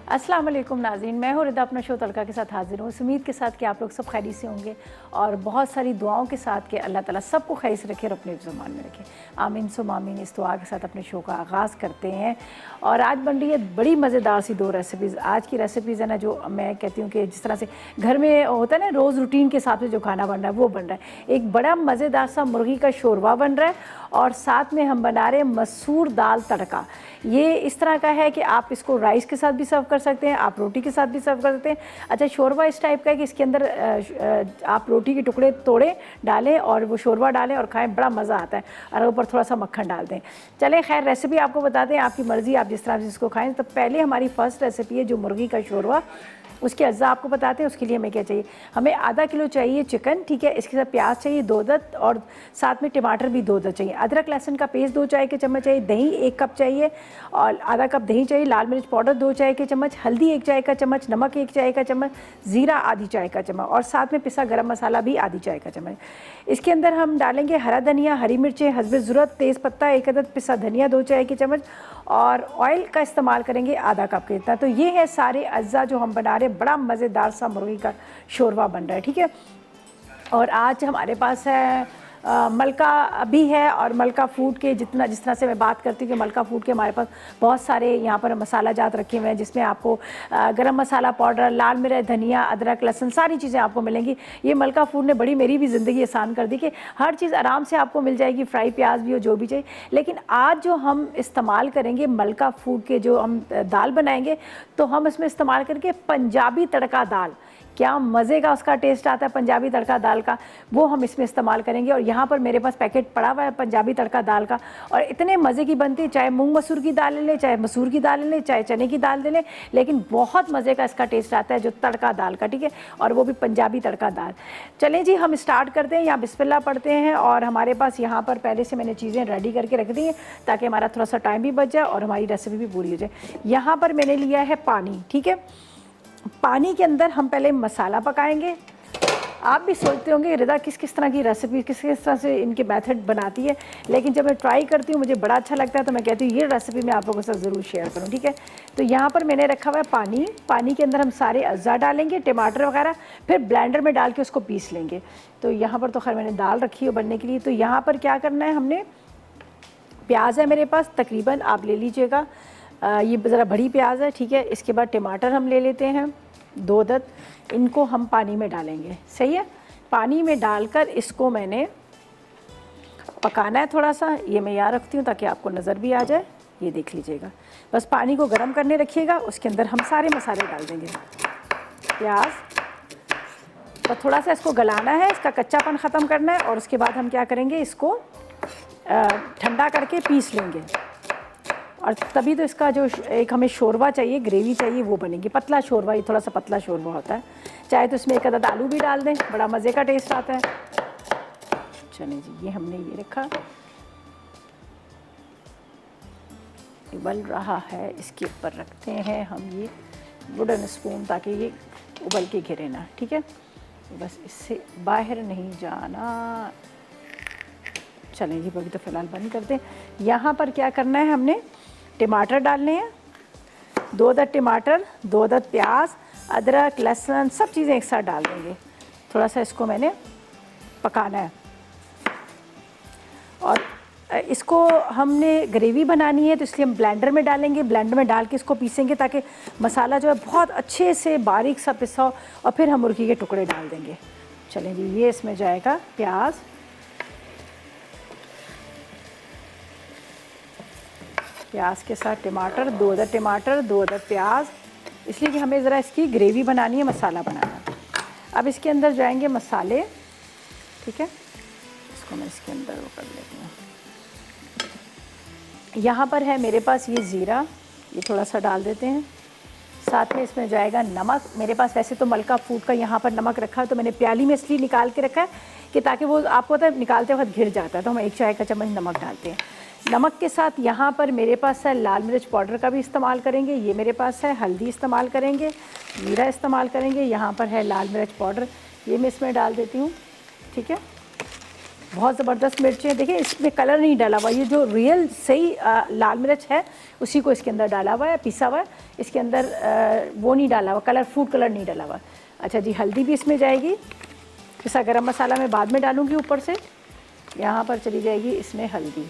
अस्सलाम वालेकुम नाज़रीन, मैं हूँ रिदा अपना शो तड़का के साथ हाजिर हूँ। इस उम्मीद के साथ कि आप लोग सब खैरियत से होंगे और बहुत सारी दुआओं के साथ कि अल्लाह ताला सबको खैर से रखे और अपने ज़मान में रखे। आमीन सुम आमीन। इस दुआ के साथ अपने शो का आगाज़ करते हैं और आज बन रही है बड़ी मज़ेदार सी 2 रेसिपीज़। आज की रेसिपीज़ है ना, जो मैं कहती हूँ कि जिस तरह से घर में होता है ना, रोज़ रूटीन के हिसाब से जो खाना बन रहा है वो बन रहा है। एक बड़ा मज़ेदार सा मुर्गी का शोरवा बन रहा है और साथ में हम बना रहे हैं मसूर दाल तड़का। ये इस तरह का है कि आप इसको राइस के साथ भी सर्व कर सकते हैं, आप रोटी के साथ भी सर्व कर सकते हैं। अच्छा, शोरवा इस टाइप का है कि इसके अंदर आप रोटी के टुकड़े तोड़ें, डालें और वो शोरवा डालें और खाएं, बड़ा मज़ा आता है। और ऊपर थोड़ा सा मक्खन डाल दें। चलें, खैर रेसिपी आपको बताते हैं, आपकी मर्ज़ी, आप जिस तरह से इसको खाएँ। तो पहले हमारी फ़र्स्ट रेसिपी है जो मुर्गी का शोरवा, उसके अज्जा आपको बताते हैं। उसके लिए हमें क्या चाहिए, हमें आधा किलो चाहिए चिकन, ठीक है। इसके साथ प्याज चाहिए 2 अदद और साथ में टमाटर भी 2 अदद चाहिए। अदरक लहसुन का पेस्ट 2 चाय के चम्मच चाहिए। दही 1 कप चाहिए और आधा कप दही चाहिए। लाल मिर्च पाउडर 2 चाय के चम्मच, हल्दी 1 चाय का चम्मच, नमक 1 चाय का चम्मच, ज़ीरा आधी चाय का चम्मच और साथ में पिसा गरम मसाला भी आधी चाय का चम्मच। इसके अंदर हम डालेंगे हरा धनिया, हरी मिर्चें हस्बे ज़रूरत, तेज़ पत्ता 1 अदद, पिसा धनिया 2 चाय के चम्मच और ऑयल का इस्तेमाल करेंगे आधा कप के इतना। तो ये है सारे अज्जा जो हम बना रहे हैं। बड़ा मज़ेदार सा मुर्गी का शोरवा बन रहा है, ठीक है। और आज हमारे पास है मलका भी है और मलका फूड के जिस तरह से मैं बात करती हूँ कि मलका फूड के हमारे पास बहुत सारे यहाँ पर मसाला जात रखे हुए हैं, जिसमें आपको गरम मसाला पाउडर, लाल मिर्च, धनिया, अदरक, लहसुन सारी चीज़ें आपको मिलेंगी। ये मलका फूड ने बड़ी मेरी भी ज़िंदगी आसान कर दी कि हर चीज़ आराम से आपको मिल जाएगी, फ्राई प्याज भी हो, जो भी चाहिए। लेकिन आज जो हम इस्तेमाल करेंगे मलका फूड के, जो हम दाल बनाएंगे, तो हम इसमें इस्तेमाल करेंगे पंजाबी तड़का दाल। क्या मज़े का उसका टेस्ट आता है पंजाबी तड़का दाल का, वो हम इसमें इस्तेमाल करेंगे। और यहाँ पर मेरे पास पैकेट पड़ा हुआ है पंजाबी तड़का दाल का और इतने मज़े की बनती है। चाहे मूंग मसूर की दाल ले लें, चाहे मसूर की दाल ले लें, चाहे चने की दाल ले लें, लेकिन बहुत मज़े का इसका टेस्ट आता है जो तड़का दाल का, ठीक है। और वो भी पंजाबी तड़का दाल। चलें जी, हम स्टार्ट करते हैं। यहाँ बिस्मिल्लाह पढ़ते हैं और हमारे पास यहाँ पर पहले से मैंने चीज़ें रेडी करके रख दी हैं ताकि हमारा थोड़ा सा टाइम भी बच जाए और हमारी रेसिपी भी पूरी हो जाए। यहाँ पर मैंने लिया है पानी, ठीक है। पानी के अंदर हम पहले मसाला पकाएंगे। आप भी सोचते होंगे रिदा किस तरह की रेसिपी, किस तरह से इनके मेथड बनाती है, लेकिन जब मैं ट्राई करती हूँ मुझे बड़ा अच्छा लगता है, तो मैं कहती हूँ ये रेसिपी मैं आप लोगों के साथ ज़रूर शेयर करूँ, ठीक है। तो यहाँ पर मैंने रखा हुआ है पानी। पानी के अंदर हम सारे अज्जा डालेंगे, टमाटर वगैरह, फिर ब्लेंडर में डाल के उसको पीस लेंगे। तो यहाँ पर तो खैर मैंने दाल रखी है बनने के लिए। तो यहाँ पर क्या करना है, हमने प्याज है मेरे पास तकरीबन, आप ले लीजिएगा, ये ज़रा बड़ी प्याज है, ठीक है। इसके बाद टमाटर हम ले लेते हैं 2 अदद, इनको हम पानी में डालेंगे, सही है। पानी में डालकर इसको मैंने पकाना है थोड़ा सा। ये मैं यहाँ रखती हूँ ताकि आपको नज़र भी आ जाए, ये देख लीजिएगा। बस पानी को गर्म करने रखिएगा, उसके अंदर हम सारे मसाले डाल देंगे। प्याज तो थोड़ा सा इसको गलाना है, इसका कच्चापन ख़त्म करना है और उसके बाद हम क्या करेंगे, इसको ठंडा करके पीस लेंगे। और तभी तो इसका जो एक हमें शोरवा चाहिए, ग्रेवी चाहिए, वो बनेगी। पतला शोरवा, ये थोड़ा सा पतला शोरवा होता है। चाहे तो इसमें 1 अदद आलू भी डाल दें, बड़ा मज़े का टेस्ट आता है। चलिए जी, ये हमने ये रखा, उबल रहा है, इसके ऊपर रखते हैं हम ये वुडन स्पून ताकि ये उबल के गिरे ना, ठीक है। बस इससे बाहर नहीं जाना। चलें जी, अभी तो फ़िलहाल बंद करते हैं। यहाँ पर क्या करना है, हमने टमाटर डालने हैं, 2 अदद टमाटर, 2 अदद प्याज, अदरक, लहसुन, सब चीज़ें एक साथ डाल देंगे। थोड़ा सा इसको मैंने पकाना है और इसको हमने ग्रेवी बनानी है, तो इसलिए हम ब्लेंडर में डालेंगे। ब्लेंडर में डाल के इसको पीसेंगे ताकि मसाला जो है बहुत अच्छे से बारीक सा पिसा हो और फिर हम मुर्गी के टुकड़े डाल देंगे। चलें जी, ये इसमें जाएगा प्याज, प्याज के साथ टमाटर, 2 अदद टमाटर, 2 अदद प्याज, इसलिए कि हमें ज़रा इसकी ग्रेवी बनानी है, मसाला बनाना है। अब इसके अंदर जाएंगे मसाले, ठीक है। इसको मैं इसके अंदर वो कर लेती हूँ। यहाँ पर है मेरे पास ये ज़ीरा, ये थोड़ा सा डाल देते हैं। साथ में इसमें जाएगा नमक। मेरे पास वैसे तो मलका फूड का यहाँ पर नमक रखा है, तो मैंने प्याली में इसलिए निकाल के रखा है कि ताकि वो आपको पता है निकालते वक्त घिर जाता है, तो हम 1 चाय का चम्मच नमक डालते हैं। नमक के साथ यहाँ पर मेरे पास है लाल मिर्च पाउडर का भी इस्तेमाल करेंगे, ये मेरे पास है। हल्दी इस्तेमाल करेंगे, जीरा इस्तेमाल करेंगे। यहाँ पर है लाल मिर्च पाउडर, ये मैं इसमें डाल देती हूँ, ठीक है। बहुत ज़बरदस्त मिर्चें। देखिए इसमें कलर नहीं डाला हुआ, ये जो रियल सही लाल मिर्च है उसी को इसके अंदर डाला हुआ है, पिसा हुआ है। इसके अंदर वो नहीं डाला हुआ, कलर फूड कलर नहीं डाला हुआ। अच्छा जी, हल्दी भी इसमें जाएगी, पिसा गरम मसाला मैं बाद में डालूँगी ऊपर से। यहाँ पर चली जाएगी इसमें हल्दी।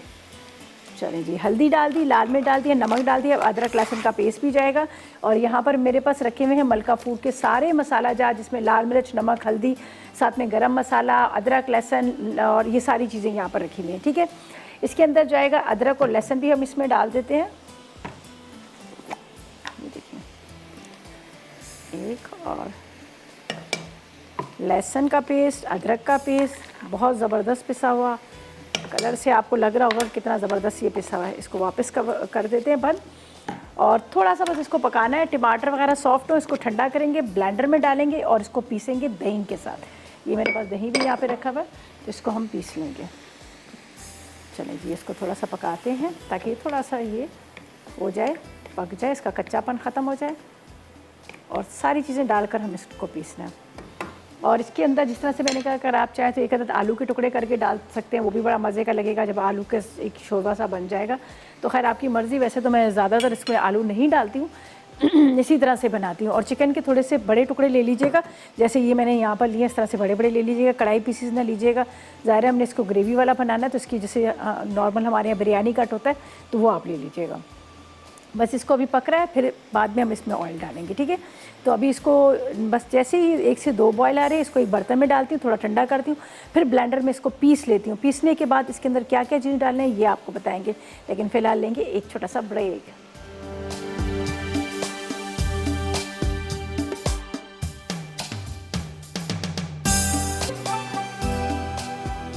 चलें जी, हल्दी डाल दी, लाल मिर्च डाल दिया, नमक डाल दिया, अदरक लहसुन का पेस्ट भी जाएगा। और यहाँ पर मेरे पास रखे हुए हैं मलका फूड के सारे मसाला जार, जिसमें लाल मिर्च, नमक, हल्दी, साथ में गरम मसाला, अदरक लहसुन और ये सारी चीज़ें यहाँ पर रखी हुई हैं। ठीक है, इसके अंदर जाएगा अदरक और लहसुन भी हम इसमें डाल देते हैं। ये देखिए, एक और लहसुन का पेस्ट, अदरक का पेस्ट, बहुत ज़बरदस्त पिसा हुआ। कलर से आपको लग रहा होगा कितना ज़बरदस्त ये पिसा हुआ है। इसको वापस कर देते हैं बंद, और थोड़ा सा बस इसको पकाना है। टमाटर वगैरह सॉफ्ट हो, इसको ठंडा करेंगे, ब्लेंडर में डालेंगे और इसको पीसेंगे दही के साथ। ये मेरे पास दही भी यहाँ पे रखा हुआ है, तो इसको हम पीस लेंगे। चलिए जी, इसको थोड़ा सा पकाते हैं ताकि थोड़ा सा ये हो जाए, पक जाए, इसका कच्चापन ख़त्म हो जाए। और सारी चीज़ें डालकर हम इसको पीसना है। और इसके अंदर जिस तरह से मैंने कहा, अगर आप चाहें तो एक अदद आलू के टुकड़े करके डाल सकते हैं, वो भी बड़ा मज़े का लगेगा जब आलू के एक शोरबा सा बन जाएगा। तो खैर आपकी मर्ज़ी, वैसे तो मैं ज़्यादातर इसमें आलू नहीं डालती हूँ, इसी तरह से बनाती हूँ। और चिकन के थोड़े से बड़े टुकड़े ले लीजिएगा, जैसे ये मैंने यहाँ पर लिए, इस तरह से बड़े बड़े ले लीजिएगा। कढ़ाई पीसीज ना लीजिएगा, ज़ाहिर है हमने इसको ग्रेवी वाला बनाना है, तो इसकी जैसे नॉर्मल हमारे यहाँ बिरयानी कट होता है, तो वो आप ले लीजिएगा। बस इसको अभी पक रहा है, फिर बाद में हम इसमें ऑयल डालेंगे। ठीक है, तो अभी इसको बस जैसे ही 1 से 2 बॉयल आ रहे हैं, इसको एक बर्तन में डालती हूँ, थोड़ा ठंडा करती हूँ, फिर ब्लेंडर में इसको पीस लेती हूँ। पीसने के बाद इसके अंदर क्या क्या चीज़ डालना है ये आपको बताएंगे, लेकिन फ़िलहाल लेंगे एक छोटा सा ब्रेक।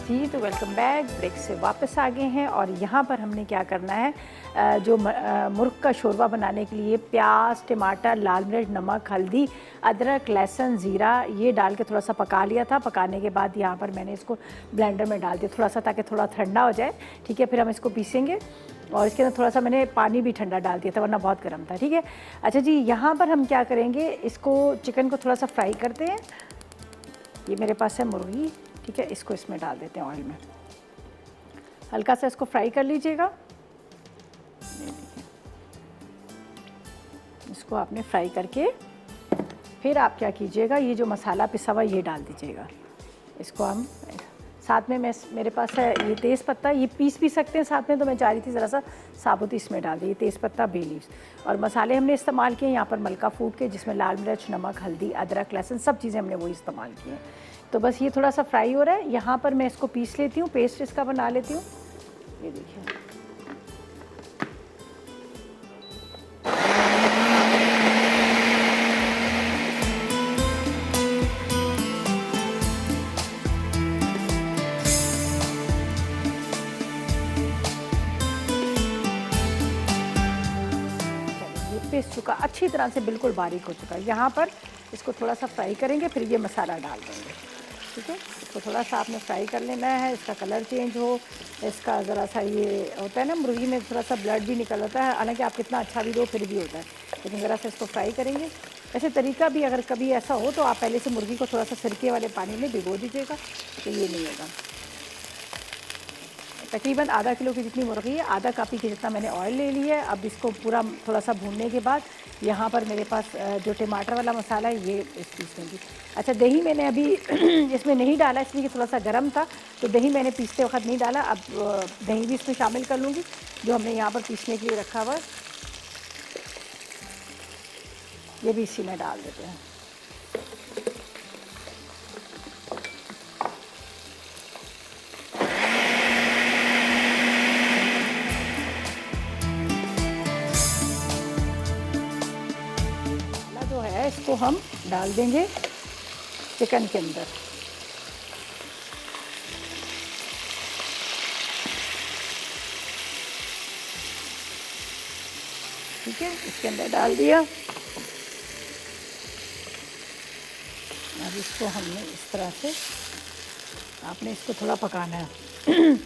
जी, तो वेलकम बैक। ब्रेक से वापस आ गए हैं और यहाँ पर हमने क्या करना है, जो मुर्ग का शोरबा बनाने के लिए प्याज, टमाटर, लाल मिर्च, नमक, हल्दी, अदरक, लहसुन, ज़ीरा ये डाल के थोड़ा सा पका लिया था। पकाने के बाद यहाँ पर मैंने इसको ब्लेंडर में डाल दिया थोड़ा सा, ताकि थोड़ा ठंडा हो जाए। ठीक है, फिर हम इसको पीसेंगे और इसके अंदर थोड़ा सा मैंने पानी भी ठंडा डाल दिया था, वरना बहुत गर्म था। ठीक है, अच्छा जी, यहाँ पर हम क्या करेंगे, इसको चिकन को थोड़ा सा फ्राई करते हैं। ये मेरे पास है मुर्गी, ठीक है, इसको इसमें डाल देते हैं ऑयल में। हल्का सा इसको फ्राई कर लीजिएगा। इसको आपने फ्राई करके फिर आप क्या कीजिएगा, ये जो मसाला पिसा हुआ ये डाल दीजिएगा। इसको हम साथ में, मेरे पास है ये तेज़ पत्ता, ये पीस भी सकते हैं साथ में, तो मैं चाह रही थी ज़रा सा साबुत इसमें डाल दी, तेज़ पत्ता, बे लीव्स। और मसाले हमने इस्तेमाल किए यहाँ पर मलका फूड के, जिसमें लाल मिर्च, नमक, हल्दी, अदरक, लहसुन सब चीज़ें हमने वो इस्तेमाल की हैं। तो बस ये थोड़ा सा फ्राई हो रहा है, यहाँ पर मैं इसको पीस लेती हूँ, पेस्ट इसका बना लेती हूँ। ये देखिए, पेस्ट चुका अच्छी तरह से, बिल्कुल बारीक हो चुका है। यहाँ पर इसको थोड़ा सा फ्राई करेंगे, फिर ये मसाला डाल देंगे। ठीक है, इसको थोड़ा सा आपने फ्राई कर लेना है, इसका कलर चेंज हो, इसका ज़रा सा ये होता है ना, मुर्गी में थोड़ा सा ब्लड भी निकल आता है, हालांकि आप कितना अच्छा भी दो फिर भी होता है, लेकिन ज़रा सा इसको फ्राई करेंगे। ऐसे तरीका भी अगर कभी ऐसा हो तो आप पहले से मुर्गी को थोड़ा सा सिरके वाले पानी में भिगो दीजिएगा, तो ये नहीं होगा। तकरीबन आधा किलो की जितनी मुर्गी है, आधा कापी के जितना मैंने ऑयल ले लिया है। अब इसको पूरा थोड़ा सा भूनने के बाद यहाँ पर मेरे पास जो टमाटर वाला मसाला है ये इस पीस दूँगी। अच्छा, दही मैंने अभी इसमें नहीं डाला, इसलिए कि थोड़ा सा गर्म था, तो दही मैंने पीसते वक्त नहीं डाला। अब दही भी इसमें शामिल कर लूँगी, जो हमने यहाँ पर पीसने के लिए रखा हुआ है, ये भी इसी में डाल देते हैं। इसको हम डाल देंगे चिकन के अंदर। ठीक है, इसके अंदर डाल दिया। अब इसको हमने इस तरह से, आपने इसको थोड़ा पकाना है।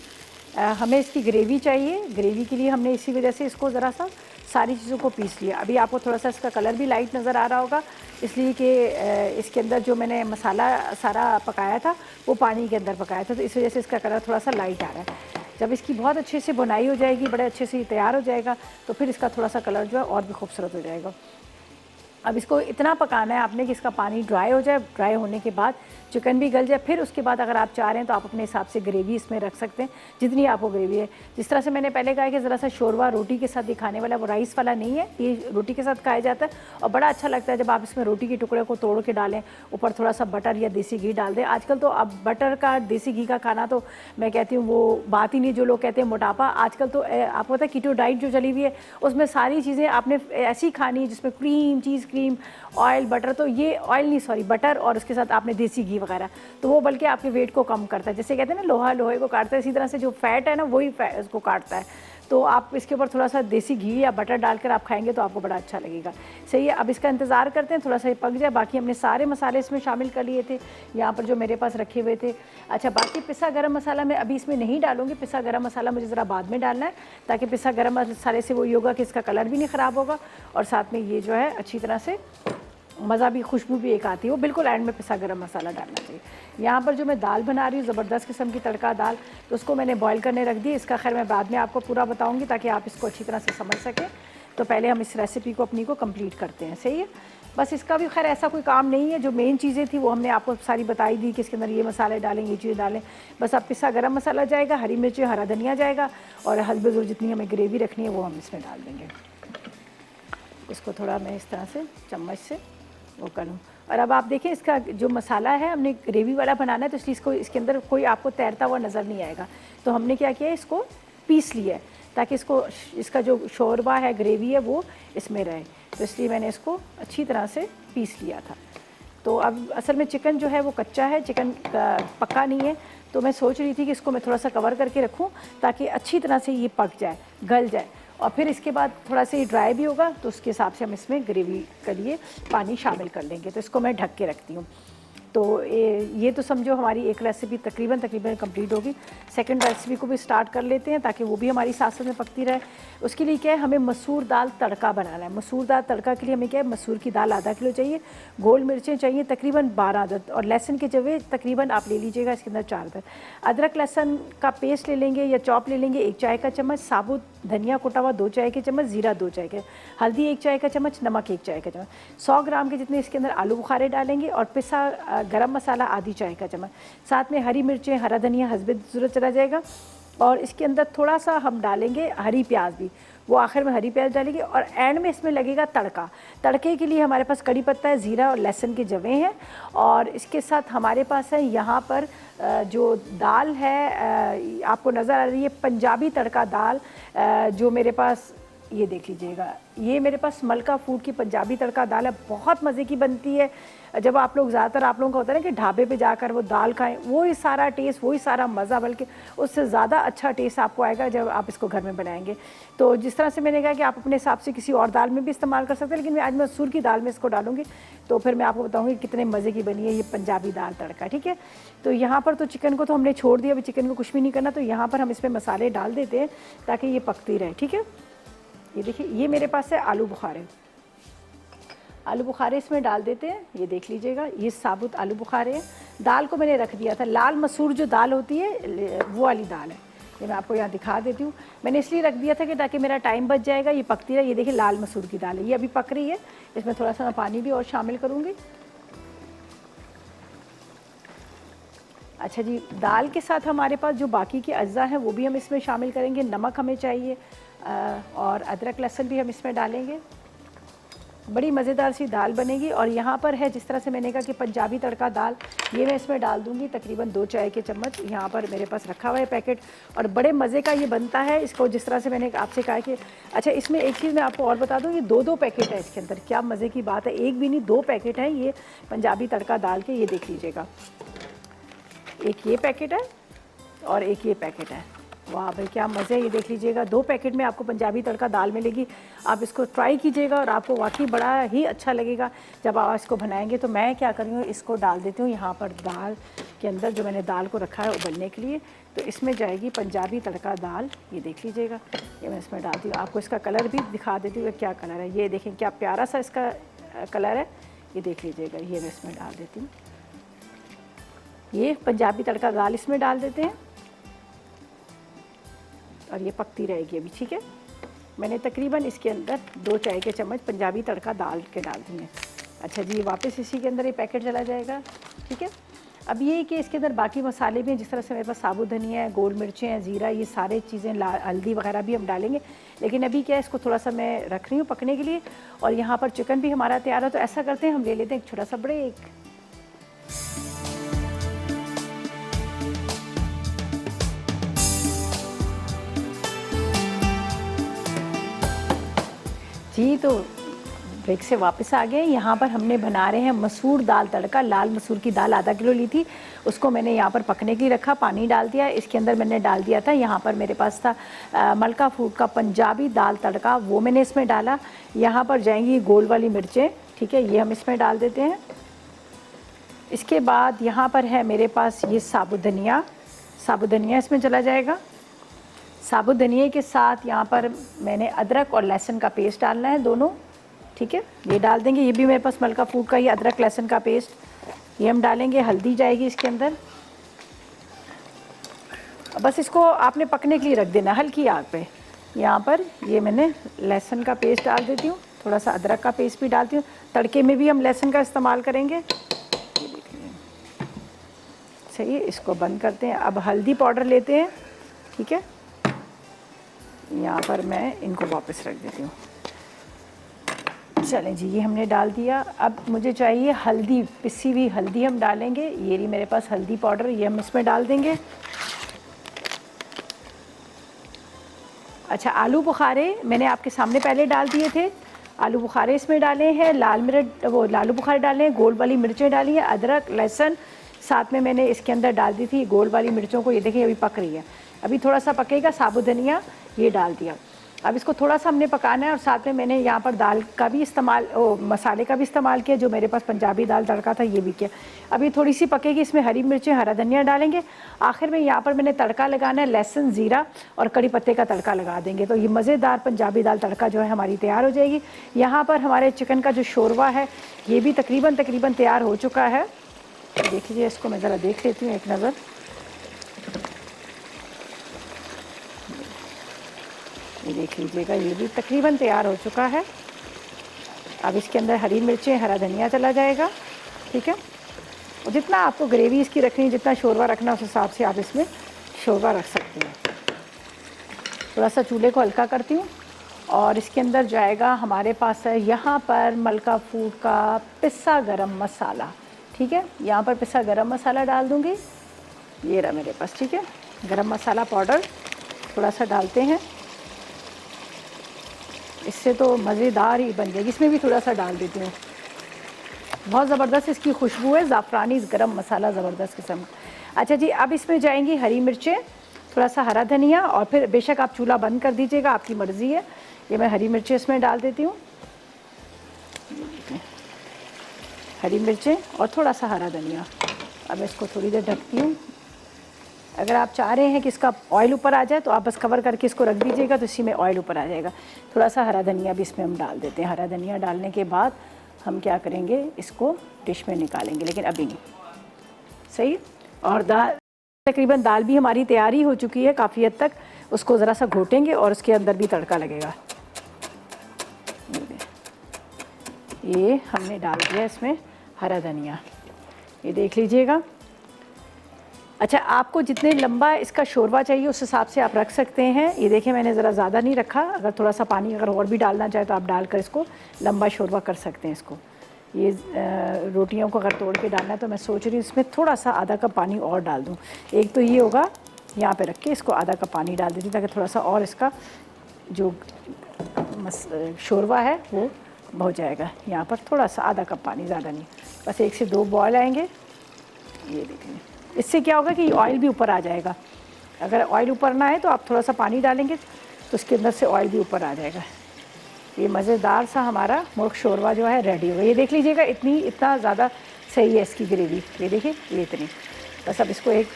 हमें इसकी ग्रेवी चाहिए, ग्रेवी के लिए हमने इसी वजह से इसको ज़रा सा सारी चीज़ों को पीस लिया। अभी आपको थोड़ा सा इसका कलर भी लाइट नज़र आ रहा होगा, इसलिए कि इसके अंदर जो मैंने मसाला सारा पकाया था वो पानी के अंदर पकाया था, तो इस वजह से इसका कलर थोड़ा सा लाइट आ रहा है। जब इसकी बहुत अच्छे से बुनाई हो जाएगी, बड़े अच्छे से तैयार हो जाएगा, तो फिर इसका थोड़ा सा कलर जो है और भी खूबसूरत हो जाएगा। अब इसको इतना पकाना है आपने कि इसका पानी ड्राई हो जाए। ड्राई होने के बाद चिकन भी गल जाए। फिर उसके बाद अगर आप चाह रहे हैं तो आप अपने हिसाब से ग्रेवी इसमें रख सकते हैं, जितनी आपको ग्रेवी है। जिस तरह से मैंने पहले कहा कि ज़रा सा शोरबा रोटी के साथ ही खाने वाला, वो राइस वाला नहीं है, ये रोटी के साथ खाया जाता है और बड़ा अच्छा लगता है जब आप इसमें रोटी के टुकड़े को तोड़ के डालें, ऊपर थोड़ा सा बटर या देसी घी डाल दें। आजकल तो अब बटर का, देसी घी का खाना तो मैं कहती हूँ वो बात ही नहीं। जो लोग कहते हैं मोटापा, आजकल तो आपको पता है कीटो डाइट जो चली हुई है, उसमें सारी चीज़ें आपने ऐसी खानी है जिसमें cream, cheese cream, oil, butter. तो ये ऑयल नहीं, सॉरी, बटर, और उसके साथ आपने देसी घी वगैरह, तो वो बल्कि आपके वेट को कम करता है। जैसे कहते हैं ना लोहा लोहे को काटता है, इसी तरह से जो फैट है ना वही उसको काटता है। तो आप इसके ऊपर थोड़ा सा देसी घी या बटर डालकर आप खाएंगे तो आपको बड़ा अच्छा लगेगा। सही है, अब इसका इंतज़ार करते हैं थोड़ा सा ये पक जाए। बाकी हमने सारे मसाले इसमें शामिल कर लिए थे यहाँ पर जो मेरे पास रखे हुए थे। अच्छा, बाकी पिसा गरम मसाला मैं अभी इसमें नहीं डालूंगी। पिसा गरम मसाला मुझे ज़रा बाद में डालना है, ताकि पिसा गरम मसाले से वो ये होगा कि इसका कलर भी नहीं ख़राब होगा और साथ में ये जो है अच्छी तरह से मज़ा भी, खुशबू भी एक आती है। वो बिल्कुल एंड में पिसा गरम मसाला डालना चाहिए। यहाँ पर जो मैं दाल बना रही हूँ, ज़बरदस्त किस्म की तड़का दाल, तो उसको मैंने बॉईल करने रख दी। इसका खैर मैं बाद में आपको पूरा बताऊँगी ताकि आप इसको अच्छी तरह से समझ सकें। तो पहले हम इस रेसिपी को अपनी को कंप्लीट करते हैं। सही है, बस इसका भी खैर ऐसा कोई काम नहीं है। जो मेन चीज़ें थी वो हमने आपको सारी बताई दी कि इसके अंदर ये मसाले डालें, ये चीज़ें डालें। बस अब पिसा गरम मसाला जाएगा, हरी मिर्च, हरा धनिया जाएगा और हल्बे ज़रूर जितनी हमें ग्रेवी रखनी है वो हम इसमें डाल देंगे। इसको थोड़ा मैं इस तरह से चम्मच से वो करूँ। और अब आप देखें इसका जो मसाला है हमने ग्रेवी वाला बनाना है, तो इसलिए इसको इसके अंदर कोई आपको तैरता हुआ नज़र नहीं आएगा। तो हमने क्या किया है, इसको पीस लिया है ताकि इसका जो शोरबा है, ग्रेवी है, वो इसमें रहे। तो इसलिए मैंने इसको अच्छी तरह से पीस लिया था। तो अब असल में चिकन जो है वो कच्चा है, चिकन पक्का नहीं है। तो मैं सोच रही थी कि इसको मैं थोड़ा सा कवर करके रखूँ ताकि अच्छी तरह से ये पक जाए, गल जाए, और फिर इसके बाद थोड़ा सा ये ड्राई भी होगा तो उसके हिसाब से हम इसमें ग्रेवी के लिए पानी शामिल कर लेंगे। तो इसको मैं ढक के रखती हूँ। तो ये तो समझो हमारी एक रेसिपी तकरीबन कंप्लीट होगी। सेकंड रेसिपी को भी स्टार्ट कर लेते हैं ताकि वो भी हमारी साथ साथ में पकती रहे। उसके लिए क्या है, हमें मसूर दाल तड़का बनाना है। मसूर दाल तड़का के लिए हमें क्या है, मसूर की दाल आधा किलो चाहिए, गोल मिर्चें चाहिए तकरीबन 12 अदद, और लहसुन के जवे तकरीबन आप ले लीजिएगा इसके अंदर 4 अदद। अदरक लहसुन का पेस्ट ले लेंगे या चॉप ले लेंगे 1 चाय का चम्मच, साबुत धनिया कुटा हुआ 2 चाय के चम्मच, ज़ीरा 2 चाय के, हल्दी 1 चाय का चम्मच, नमक 1 चाय का चम्मच, 100 ग्राम के जितने इसके अंदर आलू बुखारे डालेंगे और पिसा गरम मसाला आधी चाय का चम्मच, साथ में हरी मिर्चें, हरा धनिया हस्बे ज़रूरत चला जाएगा। और इसके अंदर थोड़ा सा हम डालेंगे हरी प्याज भी, वो आखिर में हरी प्याज डालेंगे। और एंड में इसमें लगेगा तड़का। तड़के के लिए हमारे पास कड़ी पत्ता है, ज़ीरा और लहसुन के जवे हैं, और इसके साथ हमारे पास है यहाँ पर जो दाल है आपको नज़र आ रही है पंजाबी तड़का दाल, जो मेरे पास ये देख लीजिएगा, ये मेरे पास मलका फूड की पंजाबी तड़का दाल है। बहुत मज़े की बनती है। जब आप लोग ज़्यादातर आप लोगों का होता है ना कि ढाबे पे जाकर वो दाल खाएं, वही सारा टेस्ट, वही सारा मज़ा, बल्कि उससे ज़्यादा अच्छा टेस्ट आपको आएगा जब आप इसको घर में बनाएंगे। तो जिस तरह से मैंने कहा कि आप अपने हिसाब से किसी और दाल में भी इस्तेमाल कर सकते हैं, लेकिन मैं आज मसूर की दाल में इसको डालूंगी, तो फिर मैं आपको बताऊँगी कितने मज़े की बनी है ये पंजाबी दाल तड़का। ठीक है, तो यहाँ पर तो चिकन को तो हमने छोड़ दिया, अभी चिकन को कुछ भी नहीं करना। तो यहाँ पर हम इसमें मसाले डाल देते हैं ताकि ये पकती रहे। ठीक है, ये देखिए, ये मेरे पास है आलू बुखारे। आलू बुखारे इसमें डाल देते हैं, ये देख लीजिएगा, ये साबुत आलू बुखारे हैं। दाल को मैंने रख दिया था, लाल मसूर जो दाल होती है वो वाली दाल है, ये मैं आपको यहाँ दिखा देती हूँ। मैंने इसलिए रख दिया था कि ताकि मेरा टाइम बच जाएगा, ये पकती रहे। ये देखिए लाल मसूर की दाल है, ये अभी पक रही है। इसमें थोड़ा सा मैं पानी भी और शामिल करूँगी। अच्छा जी, दाल के साथ हमारे पास जो बाकी के अज्जा हैं वो भी हम इसमें शामिल करेंगे। नमक हमें चाहिए और अदरक लहसुन भी हम इसमें डालेंगे। बड़ी मज़ेदार सी दाल बनेगी। और यहाँ पर है, जिस तरह से मैंने कहा कि पंजाबी तड़का दाल, ये मैं इसमें डाल दूँगी तकरीबन 2 चाय के चम्मच। यहाँ पर मेरे पास रखा हुआ है पैकेट, और बड़े मज़े का ये बनता है। इसको जिस तरह से मैंने आपसे कहा कि अच्छा, इसमें एक चीज़ मैं आपको और बता दूँ, ये 2-2 पैकेट है इसके अंदर। क्या मज़े की बात है, एक भी नहीं 2 पैकेट हैं ये पंजाबी तड़का दाल के। ये देख लीजिएगा, एक ये पैकेट है और एक ये पैकेट है। वाह भाई क्या मज़े। ये देख लीजिएगा 2 पैकेट में आपको पंजाबी तड़का दाल मिलेगी। आप इसको ट्राई कीजिएगा और आपको वाकई बड़ा ही अच्छा लगेगा जब आप इसको बनाएंगे। तो मैं क्या कर रही हूँ, इसको डाल देती हूँ यहाँ पर दाल के अंदर, जो मैंने दाल को रखा है उबलने के लिए। तो इसमें जाएगी पंजाबी तड़का दाल। ये देख लीजिएगा, ये मैं इसमें डालती हूँ। आपको इसका कलर भी दिखा देती हूँ क्या कलर है। ये देखें क्या प्यारा सा इसका कलर है। ये देख लीजिएगा, ये मैं इसमें डाल देती हूँ। ये पंजाबी तड़का दाल इसमें डाल देते हैं और ये पकती रहेगी अभी, ठीक है। मैंने तकरीबन इसके अंदर 2 चाय के चम्मच पंजाबी तड़का दाल के डाल दिए। अच्छा जी, वापस इसी के अंदर ये पैकेट चला जाएगा, ठीक है। अब ये कि इसके अंदर बाकी मसाले भी हैं, जिस तरह से मेरे पास साबुत धनिया है, गोल मिर्चें हैं, ज़ीरा, ये सारे चीज़ें, हल्दी वगैरह भी हम डालेंगे। लेकिन अभी क्या है, इसको थोड़ा सा मैं रख रही हूँ पकने के लिए। और यहाँ पर चिकन भी हमारा तैयार है। तो ऐसा करते हैं, हम ले लेते हैं एक छोटा सा ब्रेक। जी, तो ब्रेक से वापस आ गए। यहाँ पर हमने बना रहे हैं मसूर दाल तड़का। लाल मसूर की दाल आधा किलो ली थी, उसको मैंने यहाँ पर पकने के लिए रखा, पानी डाल दिया। इसके अंदर मैंने डाल दिया था, यहाँ पर मेरे पास था मलका फूड का पंजाबी दाल तड़का, वो मैंने इसमें डाला। यहाँ पर जाएंगी गोल वाली मिर्चें, ठीक है, ये हम इसमें डाल देते हैं। इसके बाद यहाँ पर है मेरे पास ये साबुत धनिया, साबुत धनिया इसमें चला जाएगा। साबुत धनिया के साथ यहाँ पर मैंने अदरक और लहसुन का पेस्ट डालना है, दोनों, ठीक है, ये डाल देंगे। ये भी मेरे पास मलका फूड का ही अदरक लहसुन का पेस्ट, ये हम डालेंगे। हल्दी जाएगी इसके अंदर। बस इसको आपने पकने के लिए रख देना हल्की आग पे। यहाँ पर ये मैंने लहसुन का पेस्ट डाल देती हूँ, थोड़ा सा अदरक का पेस्ट भी डालती हूँ। तड़के में भी हम लहसुन का इस्तेमाल करेंगे। ये देखिए, सही है, इसको बंद करते हैं। अब हल्दी पाउडर लेते हैं, ठीक है। यहाँ पर मैं इनको वापस रख देती हूँ। चलें जी, ये हमने डाल दिया। अब मुझे चाहिए हल्दी, पिसी हुई हल्दी हम डालेंगे। ये रही मेरे पास हल्दी पाउडर, ये हम इसमें डाल देंगे। अच्छा, आलू बुखारे मैंने आपके सामने पहले डाल दिए थे, आलू बुखारे इसमें डाले हैं। लाल मिर्च, वो आलू बुखारे डाले हैं, गोल वाली मिर्चें डाली हैं, अदरक लहसुन साथ में मैंने इसके अंदर डाल दी थी गोल वाली मिर्चों को। ये देखिए अभी पक रही है, अभी थोड़ा सा पकेगा। साबुत धनिया ये डाल दिया। अब इसको थोड़ा सा हमने पकाना है। और साथ में मैंने यहाँ पर दाल का भी इस्तेमाल, मसाले का भी इस्तेमाल किया, जो मेरे पास पंजाबी दाल तड़का था, ये भी किया। अभी थोड़ी सी पकेगी, इसमें हरी मिर्चें, हरा धनिया डालेंगे। आखिर में यहाँ पर मैंने तड़का लगाना है, लहसुन, ज़ीरा और कड़ी पत्ते का तड़का लगा देंगे। तो ये मज़ेदार पंजाबी दाल तड़का जो है हमारी तैयार हो जाएगी। यहाँ पर हमारे चिकन का जो शोरवा है ये भी तकरीबन तैयार हो चुका है। देख लीजिए, इसको मैं ज़रा देख लेती हूँ एक नज़र। ये देख लीजिएगा, ये भी तकरीबन तैयार हो चुका है। अब इसके अंदर हरी मिर्चें, हरा धनिया चला जाएगा, ठीक है। और जितना आपको ग्रेवी इसकी रखनी, जितना शोरवा रखना, उस हिसाब से आप इसमें शोरवा रख सकते हैं। थोड़ा सा चूल्हे को हल्का करती हूँ और इसके अंदर जाएगा, हमारे पास है यहाँ पर मलका फूड का पिस्सा गरम मसाला, ठीक है। यहाँ पर पिस्सा गरम मसाला डाल दूँगी, ये रहा मेरे पास, ठीक है। गरम मसाला पाउडर थोड़ा सा डालते हैं, इससे तो मज़ेदार ही बन जाएगी। इसमें भी थोड़ा सा डाल देती हूँ, बहुत ज़बरदस्त इसकी खुशबू है, ज़ाफ़रानी गरम मसाला ज़बरदस्त किस्म। अच्छा जी, अब इसमें जाएंगी हरी मिर्चें, थोड़ा सा हरा धनिया, और फिर बेशक आप चूल्हा बंद कर दीजिएगा, आपकी मर्ज़ी है। ये मैं हरी मिर्चें इसमें डाल देती हूँ, हरी मिर्चें और थोड़ा सा हरा धनिया। अब इसको थोड़ी देर ढकती हूँ। अगर आप चाह रहे हैं कि इसका ऑयल ऊपर आ जाए तो आप बस कवर करके इसको रख दीजिएगा, तो इसी में ऑयल ऊपर आ जाएगा। थोड़ा सा हरा धनिया भी इसमें हम डाल देते हैं। हरा धनिया डालने के बाद हम क्या करेंगे, इसको डिश में निकालेंगे, लेकिन अभी नहीं, सही। और दाल, तकरीबन दाल भी हमारी तैयारी हो चुकी है काफ़ी हद तक। उसको ज़रा सा घोटेंगे और उसके अंदर भी तड़का लगेगा। ये हमने डाल दिया इसमें हरा धनिया, ये देख लीजिएगा। अच्छा, आपको जितने लंबा इसका शोरवा चाहिए उस हिसाब से आप रख सकते हैं। ये देखिए, मैंने ज़रा ज़्यादा नहीं रखा। अगर थोड़ा सा पानी अगर और भी डालना चाहे तो आप डालकर इसको लंबा शोरवा कर सकते हैं। इसको ये रोटियों को अगर तोड़ के डालना है तो मैं सोच रही हूँ इसमें थोड़ा सा आधा कप पानी और डाल दूँ। एक तो ये होगा, यहाँ पे रख के इसको आधा कप पानी डाल देती ताकि थोड़ा सा और इसका जो शोरवा है वो हो जाएगा। यहाँ पर थोड़ा सा आधा कप पानी, ज़्यादा नहीं, बस 1 से 2 बॉयल आएंगे। ये देखिए, इससे क्या होगा कि ऑयल भी ऊपर आ जाएगा। अगर ऑयल ऊपर ना आए तो आप थोड़ा सा पानी डालेंगे तो उसके अंदर से ऑयल भी ऊपर आ जाएगा। ये मज़ेदार सा हमारा मुर्ग शोरवा जो है रेडी होगा। ये देख लीजिएगा इतना ज़्यादा सही है इसकी ग्रेवी, ये देखिए ये इतनी। बस अब इसको 1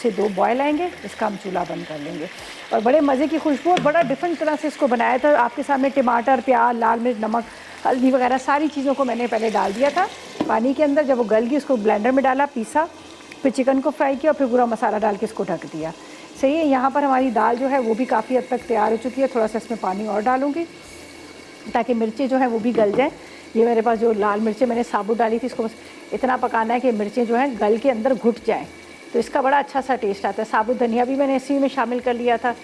से 2 बॉयल आएंगे, इसका हम चूल्हा बंद कर लेंगे। और बड़े मज़े की खुशबू और बड़ा डिफरेंट तरह से इसको बनाया था। आपके सामने टमाटर, प्याज, लाल मिर्च, नमक, हल्दी वगैरह सारी चीज़ों को मैंने पहले डाल दिया था पानी के अंदर। जब वो गल गई उसको ब्लेंडर में डाला, पीसा, फिर चिकन को फ्राई किया और फिर पूरा मसाला डाल के इसको ढक दिया। सही है। यहाँ पर हमारी दाल जो है वो भी काफ़ी हद तक तैयार हो चुकी है। थोड़ा सा इसमें पानी और डालूँगी ताकि मिर्चें जो हैं वो भी गल जाएँ। ये मेरे पास जो लाल मिर्चें मैंने साबुत डाली थी, इसको बस इतना पकाना है कि मिर्चें जो हैं गल के अंदर घुट जाएँ, तो इसका बड़ा अच्छा सा टेस्ट आता है। साबुत धनिया भी मैंने इसी में शामिल कर लिया था।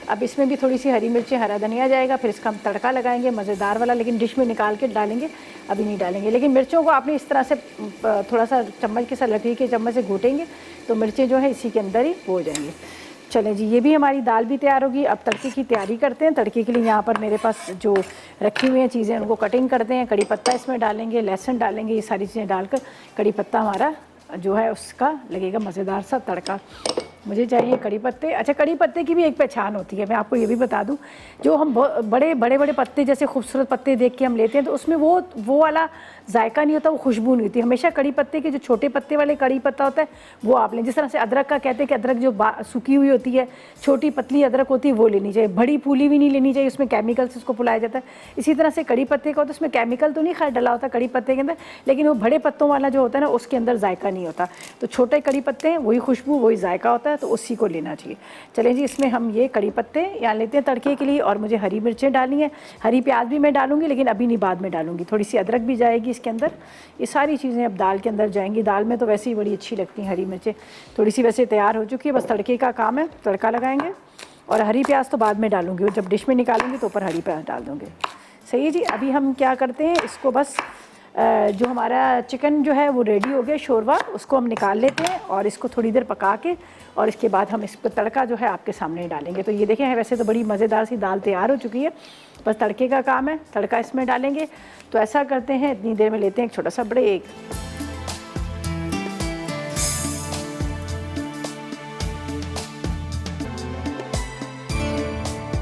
अब इसमें भी थोड़ी सी हरी मिर्चें, हरा धनिया जाएगा, फिर इसका हम तड़का लगाएंगे मज़ेदार वाला, लेकिन डिश में निकाल के डालेंगे, अभी नहीं डालेंगे। लेकिन मिर्चों को आपने इस तरह से थोड़ा सा चम्मच के साथ, लकड़ी के चम्मच से घोटेंगे तो मिर्चें जो है इसी के अंदर ही हो जाएंगी। चलें जी, ये भी हमारी दाल भी तैयार होगी। अब तड़के की तैयारी करते हैं। तड़के के लिए यहाँ पर मेरे पास जो रखी हुई हैं चीज़ें उनको कटिंग करते हैं। कड़ी पत्ता इसमें डालेंगे, लहसुन डालेंगे, ये सारी चीज़ें डालकर कड़ी पत्ता हमारा जो है उसका लगेगा मज़ेदार सा तड़का। मुझे चाहिए कड़ी पत्ते। अच्छा, कड़ी पत्ते की भी एक पहचान होती है, मैं आपको ये भी बता दूं। जो हम बड़े बड़े पत्ते जैसे खूबसूरत पत्ते देख के हम लेते हैं तो उसमें वो वाला जायका नहीं होता, वो खुशबू नहीं होती। हमेशा कड़ी पत्ते के जो छोटे पत्ते वाले कड़ी पत्ता होता है वो आप लें। जिस तरह से अदरक का कहते हैं कि अदरक जो सूखी हुई होती है, छोटी पतली अदरक होती है, वो लेनी चाहिए। बड़ी फूली भी नहीं लेनी चाहिए, उसमें केमिकल से उसको फुलाया जाता है। इसी तरह से कड़ी पत्ते का होता है, उसमें केमिकल तो नहीं खैर डला होता कड़ी पत्ते के अंदर, लेकिन वो बड़े पत्तों वाला जो होता है ना उसके अंदर जायका नहीं होता। तो छोटे कड़ी पत्ते हैं, वही खुशबू वही जायका होता है, तो उसी को लेना चाहिए। चलें जी, इसमें हम ये कड़ी पत्ते यहाँ लेते हैं तड़के के लिए। और मुझे हरी मिर्चें डालनी है, हरी प्याज भी मैं डालूंगी, लेकिन अभी नहीं, बाद में डालूंगी। थोड़ी सी अदरक भी जाएगी इसके अंदर। ये सारी चीज़ें अब दाल के अंदर जाएंगी। दाल में तो वैसे ही बड़ी अच्छी लगती हैं हरी मिर्चें। थोड़ी सी वैसे तैयार हो चुकी है, बस तड़के का काम है, तड़का लगाएंगे। और हरी प्याज तो बाद में डालूंगी, और जब डिश में निकालूंगी तो ऊपर हरी प्याज डाल दूँगी। सही है जी। अभी हम क्या करते हैं, इसको बस जो हमारा चिकन जो है वो रेडी हो गया शोरवा, उसको हम निकाल लेते हैं और इसको थोड़ी देर पका के, और इसके बाद हम इस पर तड़का जो है आपके सामने डालेंगे। तो ये देखें, वैसे तो बड़ी मज़ेदार सी दाल तैयार हो चुकी है, बस तड़के का काम है, तड़का इसमें डालेंगे। तो ऐसा करते हैं, इतनी देर में लेते हैं एक छोटा सा ब्रेक।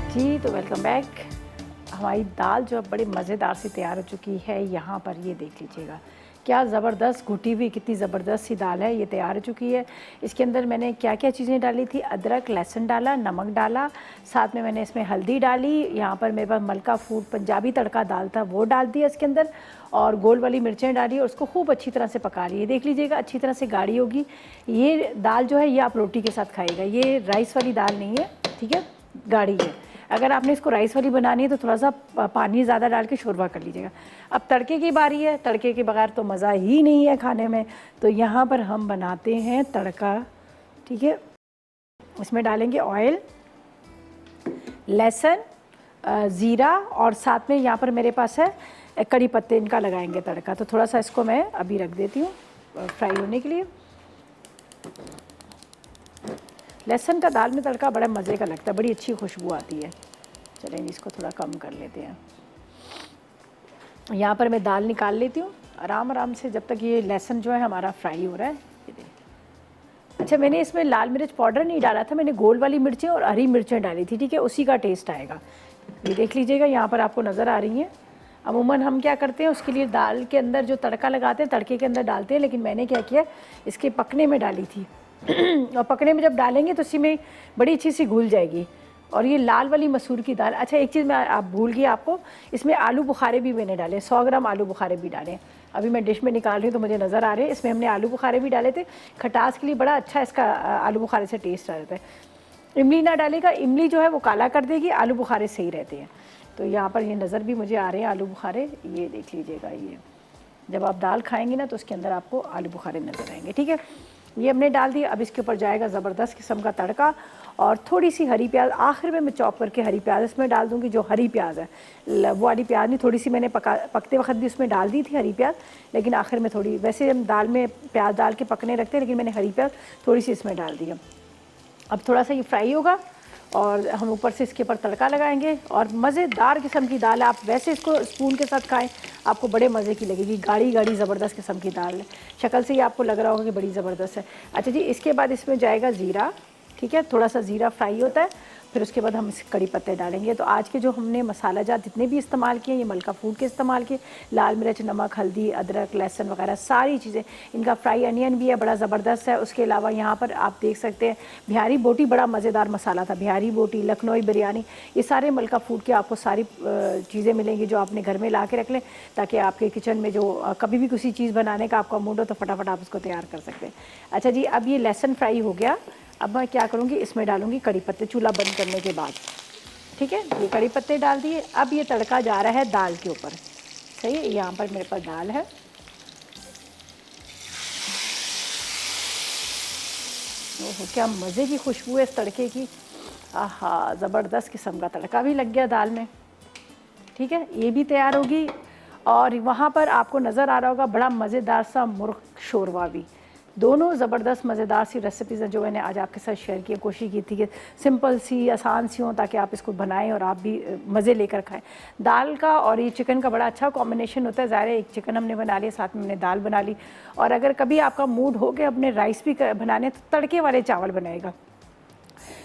जी, तो वेलकम बैक। हमारी दाल जो अब बड़ी मज़ेदार सी तैयार हो चुकी है। यहाँ पर ये देख लीजिएगा, क्या ज़बरदस्त घुटी हुई, कितनी ज़बरदस्त सी दाल है, ये तैयार हो चुकी है। इसके अंदर मैंने क्या क्या चीज़ें डाली थी, अदरक, लहसुन डाला, नमक डाला, साथ में मैंने इसमें हल्दी डाली। यहाँ पर मेरे पास मलका फूड पंजाबी तड़का दाल था, वो डाल दिया इसके अंदर, और गोल वाली मिर्चें डाली और उसको खूब अच्छी तरह से पका लिए। देख लीजिएगा अच्छी तरह से गाढ़ी होगी ये दाल जो है, ये आप रोटी के साथ खाइएगा। ये राइस वाली दाल नहीं है, ठीक है, गाढ़ी है। अगर आपने इसको राइस वाली बनानी है तो थोड़ा सा पानी ज़्यादा डाल के शोरबा कर लीजिएगा। अब तड़के की बारी है, तड़के के बगैर तो मज़ा ही नहीं है खाने में। तो यहाँ पर हम बनाते हैं तड़का, ठीक है। इसमें डालेंगे ऑयल, लहसुन, ज़ीरा, और साथ में यहाँ पर मेरे पास है कड़ी पत्ते, इनका लगाएंगे तड़का। तो थोड़ा सा इसको मैं अभी रख देती हूँ फ्राई होने के लिए। लहसुन का दाल में तड़का बड़ा मज़े का लगता है, बड़ी अच्छी खुशबू आती है। चलें इसको थोड़ा कम कर लेते हैं। यहाँ पर मैं दाल निकाल लेती हूँ आराम आराम से, जब तक ये लहसुन जो है हमारा फ्राई हो रहा है। ये देखिए। अच्छा, मैंने इसमें लाल मिर्च पाउडर नहीं डाला था, मैंने गोल वाली मिर्चें और हरी मिर्चें डाली थी, ठीक है, उसी का टेस्ट आएगा। ये देख लीजिएगा, यहाँ पर आपको नज़र आ रही हैं। अमूमन हम क्या करते हैं, उसके लिए दाल के अंदर जो तड़का लगाते हैं तड़के के अंदर डालते हैं, लेकिन मैंने क्या किया, इसके पकने में डाली थी। और पकने में जब डालेंगे तो इसी में बड़ी अच्छी सी घुल जाएगी। और ये लाल वाली मसूर की दाल। अच्छा, एक चीज़ मैं आप भूल गई आपको, इसमें आलू बुखारे भी मैंने डाले, 100 ग्राम आलू बुखारे भी डाले। अभी मैं डिश में निकाल रही हूँ तो मुझे नज़र आ रहे हैं, इसमें हमने आलू बुखारे भी डाले थे। खटास के लिए बड़ा अच्छा इसका आलू बुखारे से टेस्ट आ जाता है। इमली ना डालेगा, इमली जो है वो काला कर देगी, आलू बुखारे सही रहते हैं। तो यहाँ पर ये नज़र भी मुझे आ रहे हैं आलू बुखारे, ये देख लीजिएगा। ये जब आप दाल खाएंगे ना तो उसके अंदर आपको आलू बुखारे नज़र आएंगे, ठीक है। ये हमने डाल दिया। अब इसके ऊपर जाएगा ज़बरदस्त किस्म का तड़का, और थोड़ी सी हरी प्याज आखिर में मैं चॉप करके हरी प्याज इसमें डाल दूँगी। जो हरी प्याज है, वो वाली प्याज नहीं, थोड़ी सी मैंने पकते वक्त भी उसमें डाल दी थी हरी प्याज, लेकिन आखिर में थोड़ी, वैसे हम दाल में प्याज डाल के पकने रखते हैं, लेकिन मैंने हरी प्याज थोड़ी सी इसमें डाल दी। अब थोड़ा सा ये फ्राई होगा और हम ऊपर से इसके ऊपर तड़का लगाएंगे। और मज़ेदार किस्म की दाल है, आप वैसे इसको स्पून के साथ खाएं, आपको बड़े मज़े की लगेगी। गाढ़ी गाढ़ी ज़बरदस्त किस्म की दाल है, शक्ल से ही आपको लग रहा होगा कि बड़ी ज़बरदस्त है। अच्छा जी, इसके बाद इसमें जाएगा ज़ीरा, ठीक है, थोड़ा सा ज़ीरा फ्राई होता है, फिर उसके बाद हम इस कड़ी पत्ते डालेंगे। तो आज के जो हमने मसाला जात जितने भी इस्तेमाल किए, ये मलका फूड के इस्तेमाल किए, लाल मिर्च, नमक, हल्दी, अदरक, लहसुन वगैरह सारी चीज़ें। इनका फ्राई अनियन भी है, बड़ा ज़बरदस्त है। उसके अलावा यहाँ पर आप देख सकते हैं बिहारी बोटी, बड़ा मज़ेदार मसाला था। बिहारी बोटी, लखनऊ बिरयानी, ये सारे मलका फूड के आपको सारी चीज़ें मिलेंगी जो आपने घर में ला के रख लें, ताकि आपके किचन में जो कभी भी किसी चीज़ बनाने का आपका मूड हो तो फटाफट आप उसको तैयार कर सकते हैं। अच्छा जी, अब ये लहसुन फ्राई हो गया। अब मैं क्या करूँगी, इसमें डालूँगी कड़ी पत्ते चूल्हा बंद करने के बाद। ठीक है, ये कड़ी पत्ते डाल दिए। अब ये तड़का जा रहा है दाल के ऊपर। सही है, यहाँ पर मेरे पास दाल है। ओहो, क्या मज़े की खुशबू है इस तड़के की। आहा, ज़बरदस्त किस्म का तड़का भी लग गया दाल में। ठीक है, ये भी तैयार होगी। और वहाँ पर आपको नज़र आ रहा होगा बड़ा मज़ेदार सा मुर्ग शोरवा भी। दोनों ज़बरदस्त मज़ेदार सी रेसिपीज़ हैं जो मैंने आज आपके साथ शेयर की, कोशिश की थी कि सिंपल सी, आसान सी हों, ताकि आप इसको बनाएं और आप भी मज़े लेकर खाएं। दाल का और ये चिकन का बड़ा अच्छा कॉम्बिनेशन होता है। ज़ाहिर है, एक चिकन हमने बना लिया, साथ में हमने दाल बना ली। और अगर कभी आपका मूड हो कि अपने राइस भी बनाने, तो तड़के वाले चावल बनाएगा।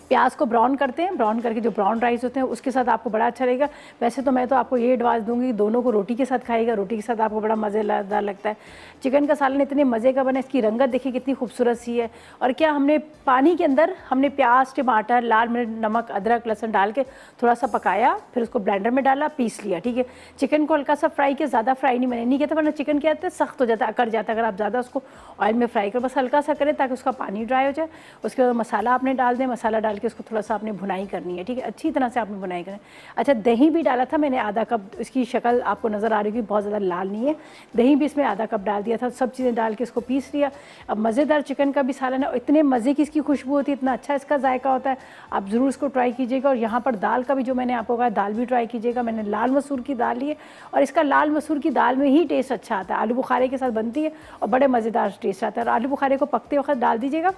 प्याज को ब्राउन करते हैं, ब्राउन करके जो ब्राउन राइस होते हैं उसके साथ आपको बड़ा अच्छा रहेगा। वैसे तो मैं तो आपको ये एडवाइस दूंगी, दोनों को रोटी के साथ खाएगा, रोटी के साथ आपको बड़ा मज़ेदार लगता है। चिकन का सालन इतने मज़े का बना, इसकी रंगत देखिए कितनी खूबसूरत सी है। और क्या हमने पानी के अंदर हमने प्याज, टमाटर, लाल मिर्च, नमक, अदरक, लहसुन डाल के थोड़ा सा पकाया, फिर उसको ब्लेंडर में डाला, पीस लिया। ठीक है, चिकन को हल्का सा फ्राई किया, ज़्यादा फ्राई नहीं, मैंने नहीं किया था, वरना चिकन क्या होता है सख्त हो जाता है, अकड़ जाता है। अगर आप ज़्यादा उसको ऑयल में फ्राई करो, बस हल्का सा करें ताकि उसका पानी ड्राई हो जाए। उसके बाद मसाला आपने डाल दें, मसाला डाल के उसको थोड़ा सा आपने भुनाई करनी है। ठीक है, अच्छी तरह से आपने भुनाई करनी है। अच्छा, दही भी डाला था मैंने आधा कप। इसकी शक्ल आपको नज़र आ रही होगी, बहुत ज़्यादा लाल नहीं है। दही भी इसमें आधा कप डाल दिया था। सब चीज़ें डाल के इसको पीस लिया। अब मज़ेदार चिकन का भी सालन है, इतने मज़े की इसकी खुशबू होती है, इतना अच्छा इसका जायका होता है। आप ज़रूर इसको ट्राई कीजिएगा। और यहाँ पर दाल का भी जो मैंने आपको कहा, दाल भी ट्राई कीजिएगा। मैंने लाल मसूर की दाल ली है और इसका लाल मसूर की दाल में ही टेस्ट अच्छा आता है। आलू बुखारे के साथ बनती है और बड़े मज़ेदार टेस्ट आता है। और आलू बुखारे को पकते वक्त डाल दीजिएगा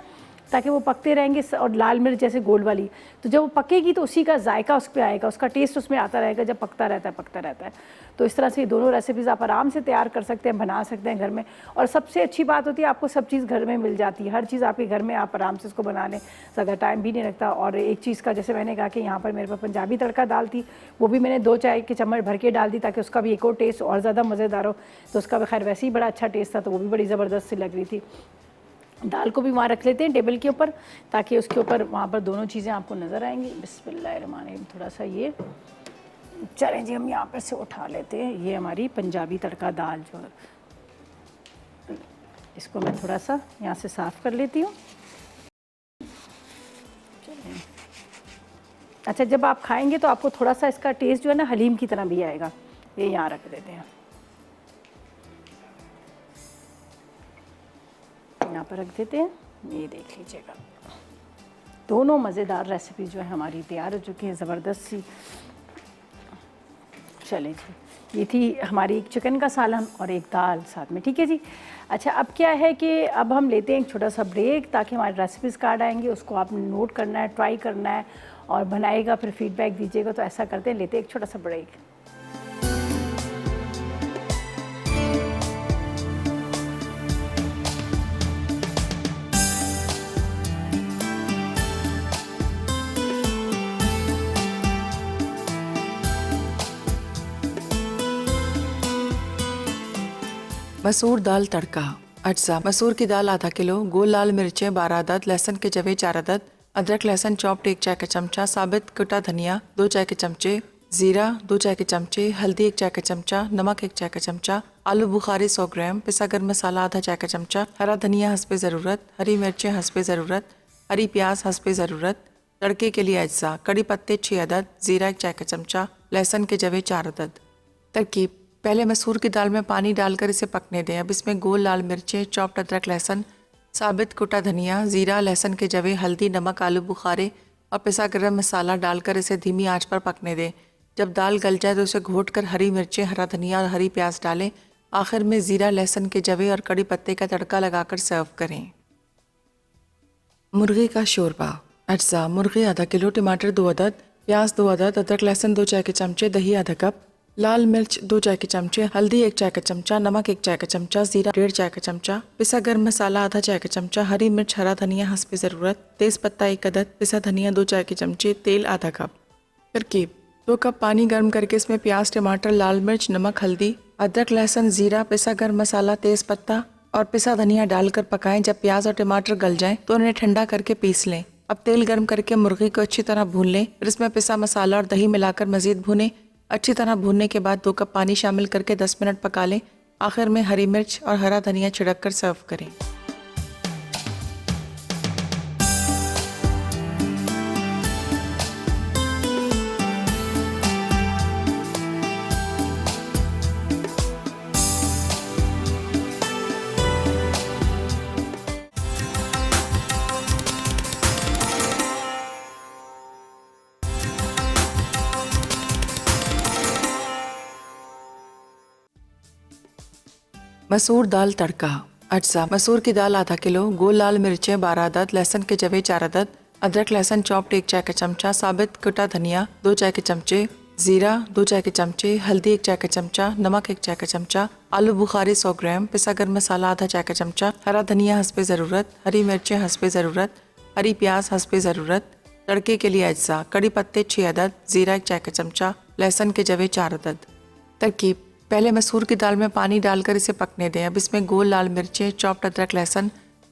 ताकि वो पकते रहेंगे। और लाल मिर्च जैसे गोल वाली, तो जब वो पकेगी तो उसी का जायका उस पर आएगा, उसका टेस्ट उसमें आता रहेगा जब पकता रहता है। तो इस तरह से ये दोनों रेसिपीज़ आप आराम से तैयार कर सकते हैं, बना सकते हैं घर में। और सबसे अच्छी बात होती है आपको सब चीज़ घर में मिल जाती है, हर चीज़ आपके घर में, आप आराम से इसको बना लें, ज़्यादा टाइम भी नहीं लगता। और एक चीज़ का जैसे मैंने कहा कि यहाँ पर मेरे पास पंजाबी तड़का दाल थी, वो भी मैंने 2 चाय के चम्मच भर के डाल दी ताकि उसका भी एक और टेस्ट और ज़्यादा मज़ेदार हो। तो उसका भी खैर वैसे ही बड़ा अच्छा टेस्ट था, तो वो भी बड़ी ज़बरदस्त सी लग रही थी। दाल को भी वहाँ रख लेते हैं टेबल के ऊपर, ताकि उसके ऊपर वहाँ पर दोनों चीज़ें आपको नज़र आएंगी। बिस्मिल्लाहिर्रहमानिर्रहीम। थोड़ा सा ये चलें जी, हम यहाँ पर से उठा लेते हैं। ये हमारी पंजाबी तड़का दाल जो है, इसको मैं थोड़ा सा यहाँ से साफ़ कर लेती हूँ। अच्छा, जब आप खाएंगे तो आपको थोड़ा सा इसका टेस्ट जो है ना हलीम की तरह भी आएगा। ये यहाँ रख देते हैं, यहाँ पर रख देते हैं। ये देख लीजिएगा, दोनों मज़ेदार रेसिपी जो है हमारी तैयार हो चुकी है, ज़बरदस्त सी। चलें जी, ये थी हमारी एक चिकन का सालन और एक दाल साथ में। ठीक है जी। अच्छा, अब क्या है कि अब हम लेते हैं एक छोटा सा ब्रेक, ताकि हमारे रेसिपीज़ कार्ड आएंगे, उसको आपने नोट करना है, ट्राई करना है और बनाएगा, फिर फीडबैक दीजिएगा। तो ऐसा करते हैं, लेते हैं एक छोटा सा ब्रेक। मसूर दाल तड़का। अज्जा: मसूर की दाल आधा किलो, गोल लाल मिर्चें 12 अदद, लहसुन के जवे 4 अदद, अदरक लहसुन चॉप्ड 1 चाय का चमचा, साबित कुटा धनिया 2 चाय के चमचे, ज़ीरा 2 चाय के चमचे, हल्दी 1 चाय का चमचा, नमक 1 चाय का चमचा, आलू बुखारी 100 ग्राम, पिसा गर्म मसाला आधा चाय का चमचा, हरा धनिया हस्बे ज़रूरत, हरी मिर्चें हस्बे ज़रूरत, हरी प्याज हस्बे ज़रूरत। तड़के के लिए अज्जा: कड़ी पत्ते 6 अदद, ज़ीरा 1 चाय का चमचा, लहसुन के जवे 4 अदद। तरकीब: पहले मसूर की दाल में पानी डालकर इसे पकने दें। अब इसमें गोल लाल मिर्चें, चॉप्ड अदरक लहसुन, साबित कुटा धनिया, ज़ीरा, लहसुन के जवे, हल्दी, नमक, आलू बुखारे और पिसा गरम मसाला डालकर इसे धीमी आंच पर पकने दें। जब दाल गल जाए तो उसे घोटकर हरी मिर्चें, हरा धनिया और हरी प्याज डालें। आखिर में ज़ीरा, लहसुन के जवे और कड़ी पत्ते का तड़का लगाकर सर्व करें। मुर्गी का शोरबा। अज्जा: मुर्गी आधा किलो, टमाटर 2 अदद, प्याज 2 अदद, अदरक लहसुन 2 चाय के चमचे, दही आधा कप, लाल मिर्च 2 चाय के चमचे, हल्दी 1 चाय का चमचा, नमक 1 चाय का चमचा, जीरा 1.5 चाय का चमचा, पिसा गर्म मसाला आधा चाय का चमचा, हरी मिर्च हरा धनिया हस्बे ज़रूरत, तेज पत्ता 1 अदद, पिसा धनिया 2 चाय के चमचे, तेल आधा कप। तरकीब: 2 कप पानी गर्म करके इसमें प्याज टमाटर लाल मिर्च नमक हल्दी अदरक लहसुन जीरा पिसा गर्म मसाला तेज पत्ता और पिसा धनिया डालकर पकाएं। जब प्याज और टमाटर गल जाएं तो उन्हें ठंडा करके पीस लें। अब तेल गर्म करके मुर्गी को अच्छी तरह भून लें, फिर इसमें पिसा मसाला और दही मिलाकर मज़ीद भूनें। अच्छी तरह भूनने के बाद 2 कप पानी शामिल करके 10 मिनट पका लें। आखिर में हरी मिर्च और हरा धनिया छिड़क कर सर्व करें। मसूर दाल तड़का। अज्जा: मसूर की दाल आधा किलो, गोल लाल मिर्चें 12 अदद, लहसुन के जवे 4 अदद, अदरक लहसुन चॉप्ड 1 चाय का चमचा, साबित कुटा धनिया 2 चाय के चमचे, जीरा 2 चाय के चमचे, हल्दी 1 चाय का चमचा, नमक 1 चाय का चमचा, आलू बुखारी 100 ग्राम, पिसा गर्म मसाला आधा चाय का चमचा, हरा धनिया हस्बे ज़रूरत, हरी मिर्चें हस्बे ज़रूरत, हरी प्याज हस्बे ज़रूरत। तड़के के लिए अज्जा: कड़ी पत्ते 6 अदद, जीरा 1 चाय का चमचा, लहसुन के जवे 4 अदद। तरकीब: पहले मसूर की दाल में पानी डालकर इसे पकने दें। अब इसमें गोल लाल मिर्चें चॉप्ड अदरक लहसुन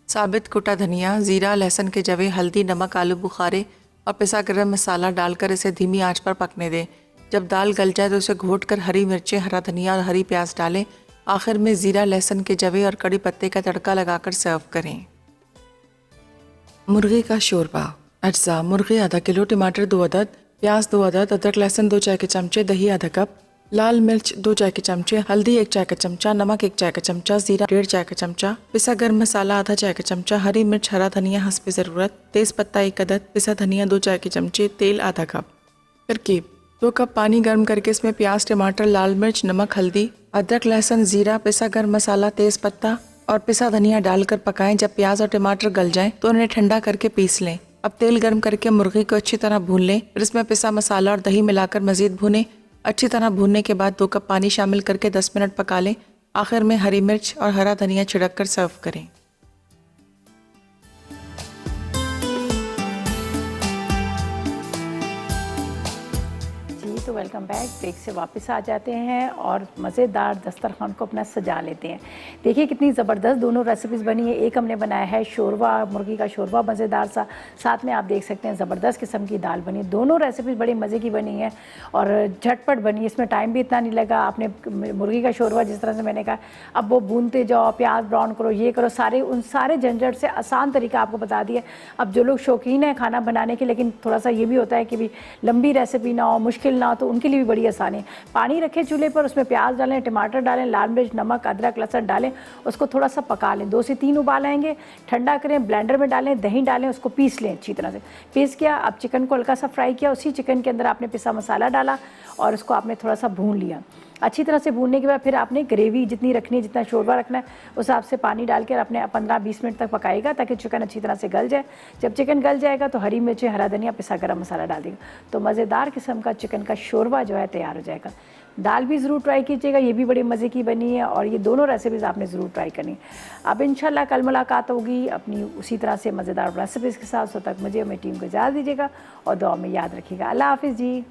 साबित कुटा धनिया जीरा लहसुन के जवे हल्दी नमक आलू बुखारे और पिसा गरम मसाला डालकर इसे धीमी आंच पर पकने दें। जब दाल गल जाए तो उसे घोटकर हरी मिर्चें हरा धनिया और हरी प्याज डालें। आखिर में जीरा लहसुन के जवे और कड़ी पत्ते का तड़का लगाकर सर्व करें। मुर्गी का शोरबा। अज्जा: मुर्गी आधा किलो, टमाटर 2 अदद, प्याज 2 अदद, अदरक लहसुन 2 चाय के चमचे, दही आधा कप, लाल मिर्च 2 चाय के चमचे, हल्दी 1 चाय का चमचा, नमक 1 चाय का चमचा, जीरा 1.5 चाय का चमचा, पिसा गर्म मसाला आधा चाय का चमचा, हरी मिर्च हरा धनिया हस्बे ज़रूरत, तेज पत्ता 1 अदद, पिसा धनिया 2 चाय के चमचे, तेल आधा कप। तरकीब: 2 कप पानी गर्म करके इसमें प्याज टमाटर लाल मिर्च नमक हल्दी अदरक लहसुन जीरा पिसा गर्म मसाला तेज पत्ता और पिसा धनिया डालकर पकाएं। जब प्याज और टमाटर गल जाएं तो उन्हें ठंडा करके पीस लें। अब तेल गर्म करके मुर्गी को अच्छी तरह भून लें, फिर इसमें पिसा मसाला और दही मिलाकर मज़ीद भूनें। अच्छी तरह भूनने के बाद 2 कप पानी शामिल करके 10 मिनट पका लें। आखिर में हरी मिर्च और हरा धनिया छिड़क कर सर्व करें। तो वेलकम बैक। ब्रेक से वापस आ जाते हैं और मज़ेदार दस्तरखान को अपना सजा लेते हैं। देखिए कितनी ज़बरदस्त दोनों रेसिपीज़ बनी है। एक हमने बनाया है शोरबा, मुर्गी का शोरबा मज़ेदार सा, साथ में आप देख सकते हैं ज़बरदस्त किस्म की दाल बनी। दोनों रेसिपीज़ बड़ी मज़े की बनी है और झटपट बनी, इसमें टाइम भी इतना नहीं लगा। आपने मुर्गी का शोरबा जिस तरह से मैंने कहा, अब वो भूनते जाओ, प्याज ब्राउन करो, ये करो, उन सारे झंझट से आसान तरीका आपको बता दिया। अब जो लोग शौकीन हैं खाना बनाने के, लेकिन थोड़ा सा ये भी होता है कि भी लंबी रेसिपी ना हो, मुश्किल ना हो, तो उनके लिए भी बड़ी आसानी है। पानी रखें चूल्हे पर, उसमें प्याज डालें, टमाटर डालें, लाल मिर्च नमक अदरक लहसुन डालें, उसको थोड़ा सा पका लें। 2 से 3 उबाल आएंगे, ठंडा करें, ब्लेंडर में डालें, दही डालें, उसको पीस लें अच्छी तरह से। पीस किया, अब चिकन को हल्का सा फ्राई किया, उसी चिकन के अंदर आपने पिसा मसाला डाला और उसको आपने थोड़ा सा भून लिया। अच्छी तरह से भूनने के बाद फिर आपने ग्रेवी जितनी रखनी है, जितना शोरबा रखना है, उस हिसाब से पानी डाल कर अपने 15-20 मिनट तक पकाएगा ताकि चिकन अच्छी तरह से गल जाए। जब चिकन गल जाएगा तो हरी मिर्ची हरा धनिया पिसा गरम मसाला डाल देगा, तो मज़ेदार किस्म का चिकन का शोरबा जो है तैयार हो जाएगा। दाल भी ज़रूर ट्राई कीजिएगा, ये भी बड़ी मज़े की बनी है और ये दोनों रेसिपीज़ आपने ज़रूर ट्राई करनी। अब इंशाल्लाह कल मुलाकात होगी अपनी उसी तरह से मज़ेदार रेसिपीज़ के साथ। तक मुझे और मेरी टीम को इजाज़त दीजिएगा और दुआ में याद रखिएगा। अल्लाह हाफिज़ जी।